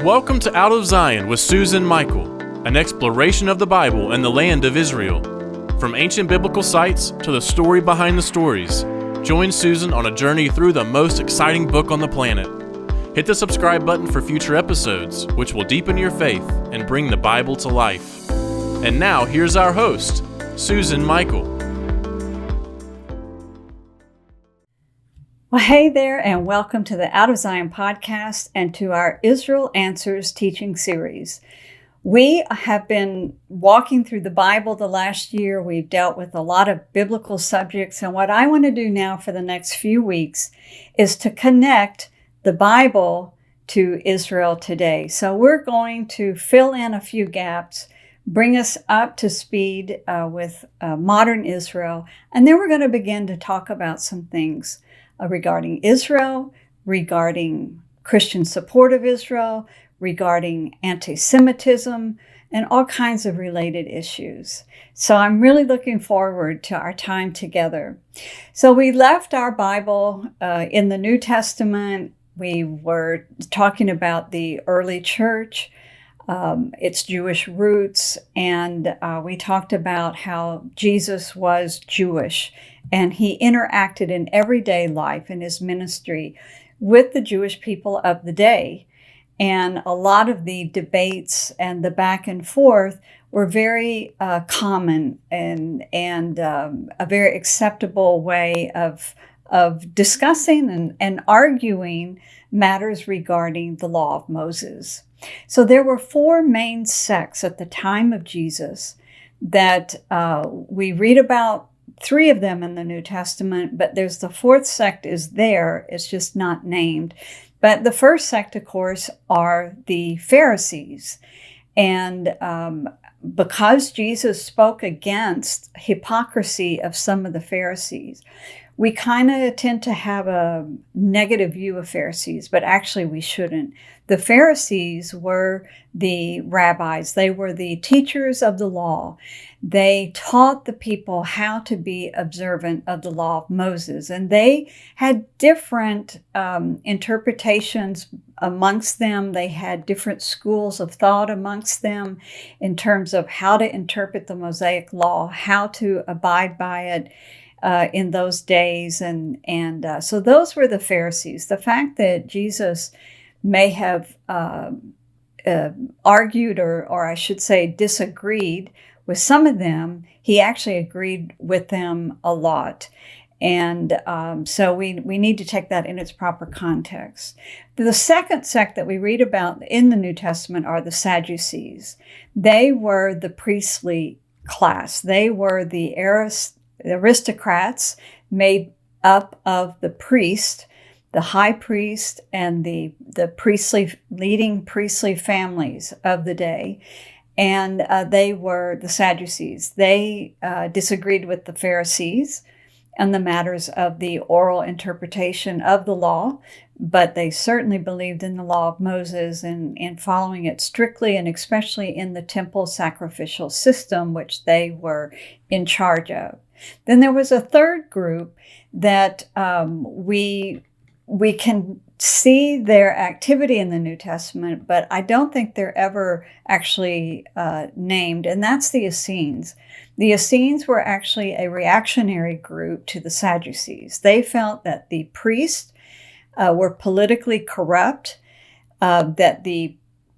Welcome to Out of Zion with Susan Michael, an exploration of the Bible and the land of Israel. From ancient biblical sites to the story behind the stories, join Susan on a journey through the most exciting book on the planet. Hit the subscribe button for future episodes, which will deepen your faith and bring the Bible to life. And now, here's our host, Susan Michael. Well, hey there, and welcome to the Out of Zion podcast and to our Israel Answers teaching series. We have been walking through the Bible the last year. We've dealt with a lot of biblical subjects, and what I want to do now for the next few weeks is to connect the Bible to Israel today. So we're going to fill in a few gaps, bring us up to speed with modern Israel, and then we're going to begin to talk about some things regarding Israel, regarding Christian support of Israel, regarding anti-Semitism, and all kinds of related issues. So I'm really looking forward to our time together. So we left our Bible in the New Testament. We were talking about the early church, its Jewish roots, and we talked about how Jesus was Jewish and he interacted in everyday life in his ministry with the Jewish people of the day. And a lot of the debates and the back and forth were very common and a very acceptable way of discussing and arguing matters regarding the law of Moses. So there were four main sects at the time of Jesus that we read about. Three of them in the New Testament, but there's the fourth sect is there. It's just not named. But the first sect, of course, are the Pharisees. And because Jesus spoke against hypocrisy of some of the Pharisees, we kind of tend to have a negative view of Pharisees, but actually we shouldn't. The Pharisees were the rabbis. They were the teachers of the law. They taught the people how to be observant of the law of Moses, and they had different interpretations amongst them. They had different schools of thought amongst them in terms of how to interpret the Mosaic law, how to abide by it in those days. And so those were the Pharisees. The fact that Jesus may have argued, or I should say disagreed with some of them, he actually agreed with them a lot. And so we need to take that in its proper context. The second sect that we read about in the New Testament are the Sadducees. They were the priestly class. They were the aristocrats made up of the priest, the high priest, and the leading priestly families of the day. And they were the Sadducees. They disagreed with the Pharisees on the matters of the oral interpretation of the law, but they certainly believed in the law of Moses and following it strictly, and especially in the temple sacrificial system, which they were in charge of. Then there was a third group that we can see their activity in the New Testament, but I don't think they're ever actually named, and that's the Essenes. The Essenes were actually a reactionary group to the Sadducees. They felt that the priests were politically corrupt, that the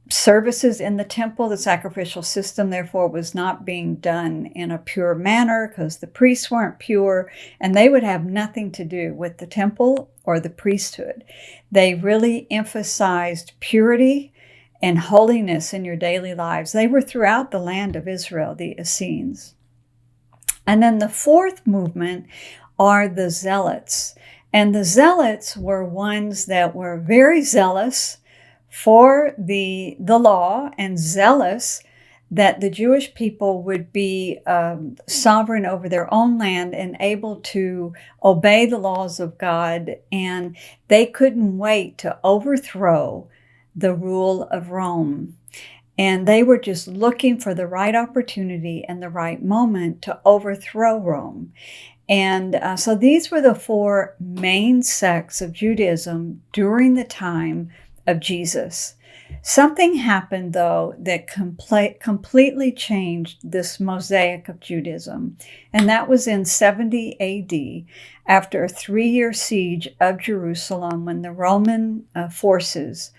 services in the temple, the sacrificial system, therefore, was not being done in a pure manner because the priests weren't pure, and they would have nothing to do with the temple or the priesthood. They really emphasized purity and holiness in your daily lives. They were throughout the land of Israel, the Essenes. And then the fourth movement are the Zealots. And the Zealots were ones that were very zealous for the law and zealous that the Jewish people would be sovereign over their own land and able to obey the laws of God. And they couldn't wait to overthrow the rule of Rome. And they were just looking for the right opportunity and the right moment to overthrow Rome. And so these were the four main sects of Judaism during the time of Jesus. Something happened, though, that completely changed this mosaic of Judaism, and that was in 70 AD, after a 3-year siege of Jerusalem, when the Roman forces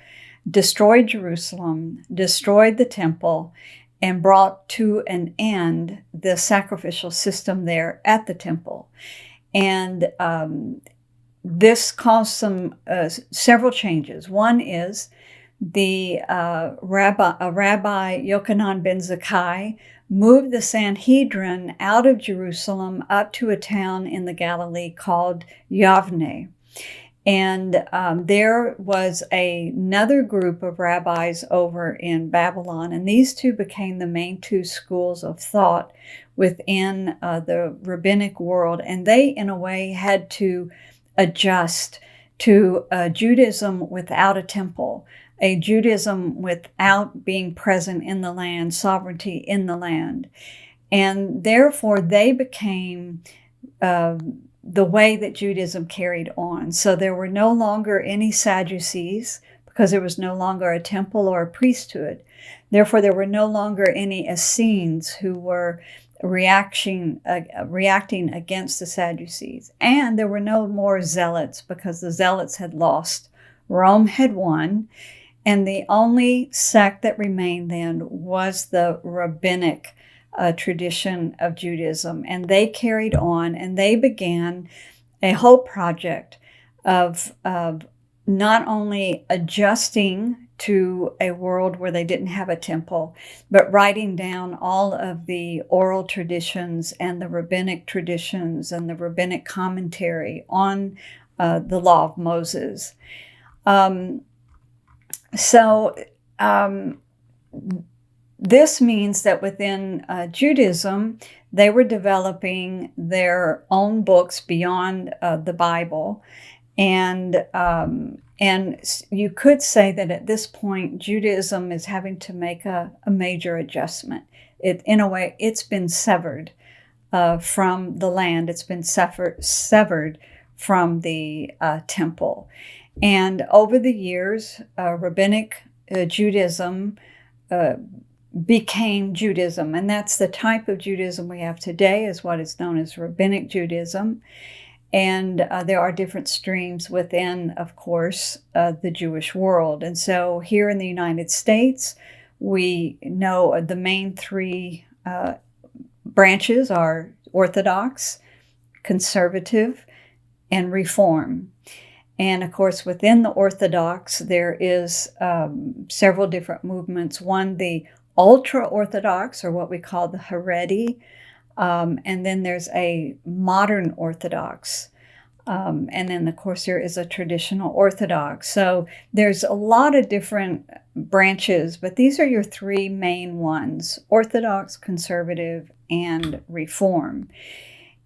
destroyed Jerusalem, destroyed the temple, and brought to an end the sacrificial system there at the temple. And this caused several changes. One is the Rabbi Yochanan ben Zakkai moved the Sanhedrin out of Jerusalem up to a town in the Galilee called Yavne. And there was another group of rabbis over in Babylon, and these two became the main two schools of thought within the rabbinic world. And they, in a way, had to adjust to Judaism without a temple, a Judaism without being present in the land, sovereignty in the land. And therefore, they became the way that Judaism carried on. So there were no longer any Sadducees, because there was no longer a temple or a priesthood. Therefore, there were no longer any Essenes who were reacting against the Sadducees. And there were no more Zealots, because the Zealots had lost. Rome had won. And the only sect that remained then was the rabbinic tradition of Judaism. And they carried on, and they began a whole project of not only adjusting to a world where they didn't have a temple, but writing down all of the oral traditions and the rabbinic traditions and the rabbinic commentary on the law of Moses. This means that within Judaism, they were developing their own books beyond the Bible. And you could say that at this point, Judaism is having to make a major adjustment. In a way, it's been severed from the land. It's been severed from the temple. And over the years, rabbinic Judaism became Judaism. And that's the type of Judaism we have today, is what is known as rabbinic Judaism. And there are different streams within, of course, the Jewish world. And so here in the United States, we know the main three branches are Orthodox, Conservative, and Reform. And of course, within the Orthodox, there is several different movements. One, the ultra-Orthodox, or what we call the Haredi. And then there's a modern Orthodox. And then, of course, there is a traditional Orthodox. So there's a lot of different branches, but these are your three main ones: Orthodox, Conservative, and Reform.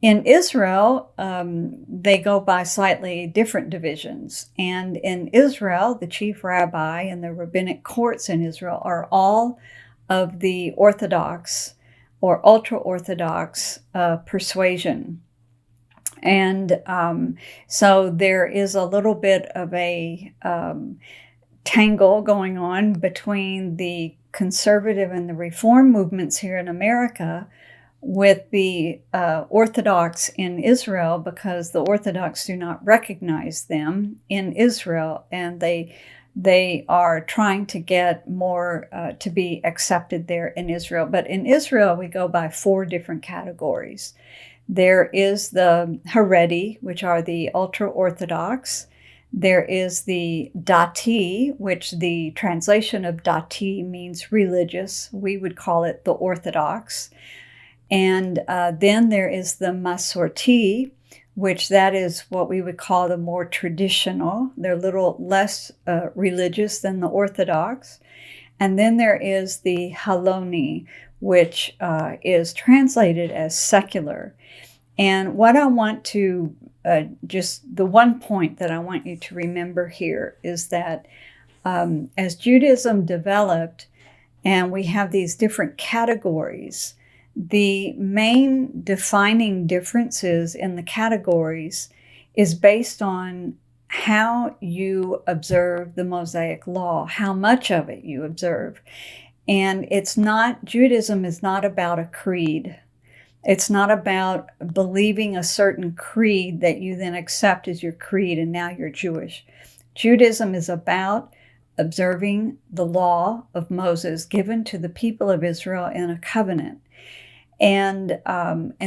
In Israel, they go by slightly different divisions. And in Israel, the chief rabbi and the rabbinic courts in Israel are all of the Orthodox or ultra-Orthodox persuasion. And so there is a little bit of a tangle going on between the conservative and the reform movements here in America with the Orthodox in Israel, because the Orthodox do not recognize them in Israel, and they are trying to get more to be accepted there in Israel. But in Israel, we go by 4 different categories. There is the Haredi, which are the ultra-Orthodox. There is the Dati, which the translation of Dati means religious. We would call it the Orthodox. And then there is the Masorti, which that is what we would call the more traditional. They're a little less religious than the Orthodox. And then there is the Haloni, which is translated as secular. And what I want to, just the one point that I want you to remember here is that as Judaism developed and we have these different categories, the main defining differences in the categories is based on how you observe the Mosaic law, how much of it you observe. And Judaism is not about a creed. It's not about believing a certain creed that you then accept as your creed and now you're Jewish. Judaism is about observing the law of Moses given to the people of Israel in a covenant. And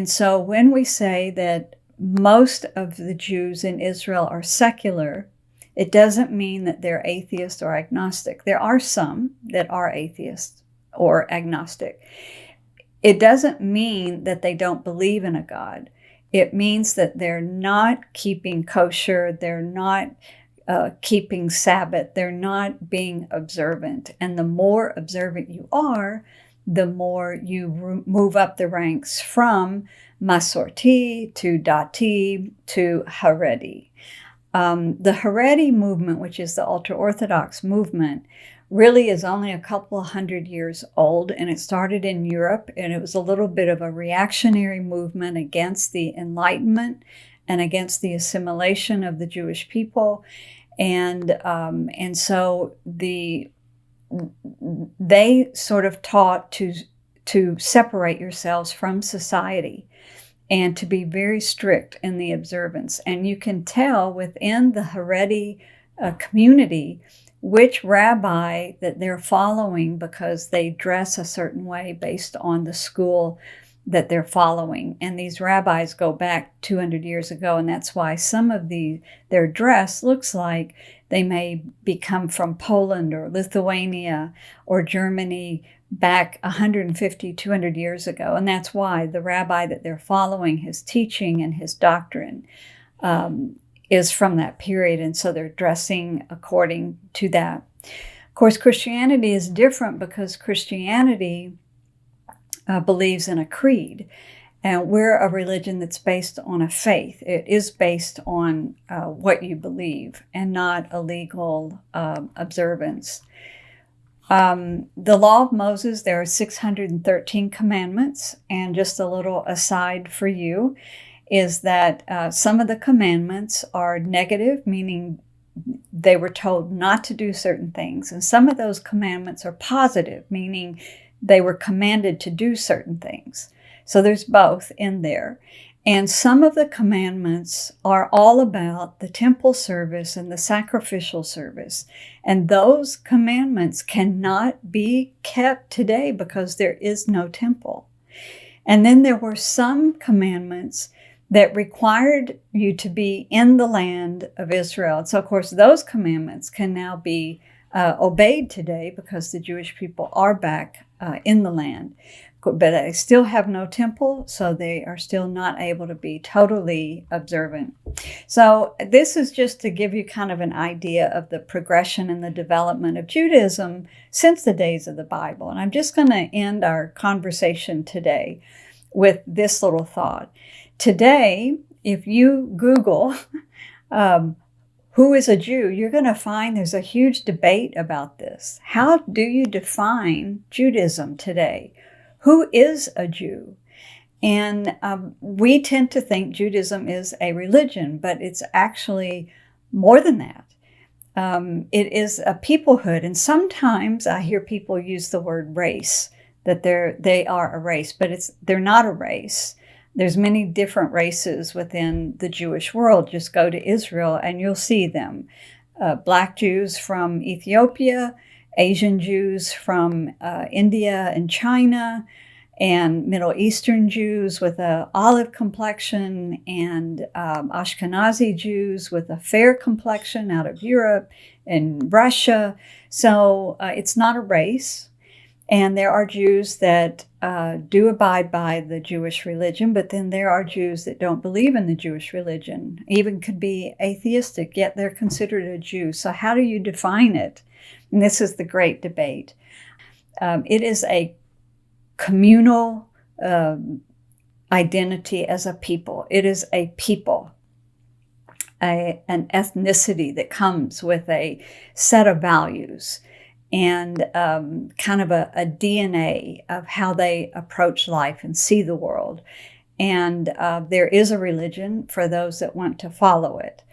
so when we say that most of the Jews in Israel are secular, it doesn't mean that they're atheist or agnostic. There are some that are atheists or agnostic. It doesn't mean that they don't believe in a God. It means that they're not keeping kosher, they're not keeping Sabbath, they're not being observant. And the more observant you are, the more you move up the ranks from Masorti to Dati to Haredi. The Haredi movement, which is the ultra-Orthodox movement, really is only a couple of 100 years old, and it started in Europe, and it was a little bit of a reactionary movement against the Enlightenment and against the assimilation of the Jewish people. And so they sort of taught to separate yourselves from society and to be very strict in the observance. And you can tell within the Haredi community which rabbi that they're following because they dress a certain way based on the school that they're following. And these rabbis go back 200 years ago, and that's why some of their dress looks like they may come from Poland or Lithuania or Germany back 150, 200 years ago. And that's why the rabbi that they're following, his teaching and his doctrine is from that period. And so they're dressing according to that. Of course, Christianity is different because Christianity believes in a creed. And we're a religion that's based on a faith. It is based on what you believe and not a legal observance. The law of Moses, there are 613 commandments. And just a little aside for you is that some of the commandments are negative, meaning they were told not to do certain things. And some of those commandments are positive, meaning they were commanded to do certain things. So there's both in there. And some of the commandments are all about the temple service and the sacrificial service. And those commandments cannot be kept today because there is no temple. And then there were some commandments that required you to be in the land of Israel. And so, of course, those commandments can now be obeyed today because the Jewish people are back in the land. But they still have no temple, so they are still not able to be totally observant. So this is just to give you kind of an idea of the progression and the development of Judaism since the days of the Bible. And I'm just going to end our conversation today with this little thought. Today, if you Google who is a Jew, you're going to find there's a huge debate about this. How do you define Judaism today? Who is a Jew? And we tend to think Judaism is a religion, but it's actually more than that. It is a peoplehood. And sometimes I hear people use the word race, that they are a race, but they're not a race. There's many different races within the Jewish world. Just go to Israel and you'll see them. Black Jews from Ethiopia, Asian Jews from India and China, and Middle Eastern Jews with an olive complexion, and Ashkenazi Jews with a fair complexion out of Europe and Russia. So it's not a race. And there are Jews that do abide by the Jewish religion, but then there are Jews that don't believe in the Jewish religion, even could be atheistic, yet they're considered a Jew. So how do you define it? And this is the great debate. It is a communal identity as a people. It is a people, an ethnicity that comes with a set of values and kind of a DNA of how they approach life and see the world. And there is a religion for those that want to follow it.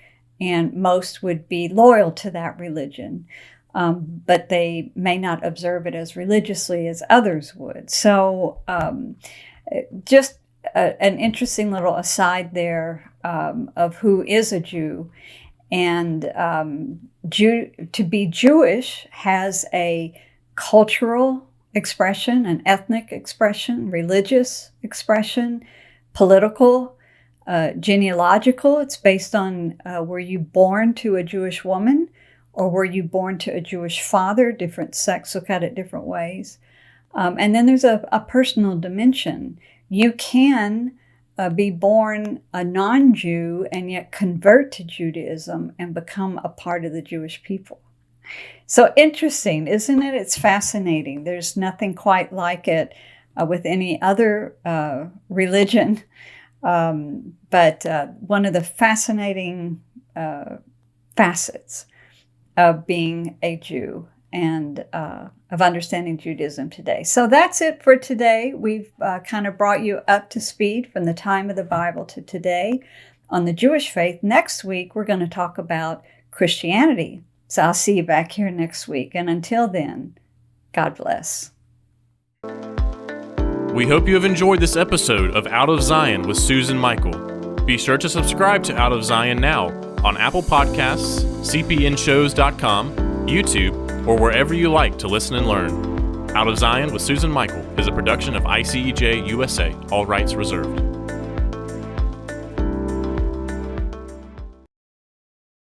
and most would be loyal to that religion, but they may not observe it as religiously as others would. So just an interesting little aside there of who is a Jew. And to be Jewish has a cultural expression, an ethnic expression, religious expression, political, genealogical. It's based on were you born to a Jewish woman or were you born to a Jewish father? Different sects look at it different ways. And then there's a personal dimension. You can be born a non-Jew and yet convert to Judaism and become a part of the Jewish people. So interesting, isn't it? It's fascinating. There's nothing quite like it with any other religion. But one of the fascinating facets of being a Jew and of understanding Judaism today. So that's it for today. We've kind of brought you up to speed from the time of the Bible to today on the Jewish faith. Next week, we're going to talk about Christianity. So I'll see you back here next week. And until then, God bless. We hope you have enjoyed this episode of Out of Zion with Susan Michael. Be sure to subscribe to Out of Zion now on Apple Podcasts, cpnshows.com, YouTube, or wherever you like to listen and learn. Out of Zion with Susan Michael is a production of ICEJ USA, all rights reserved.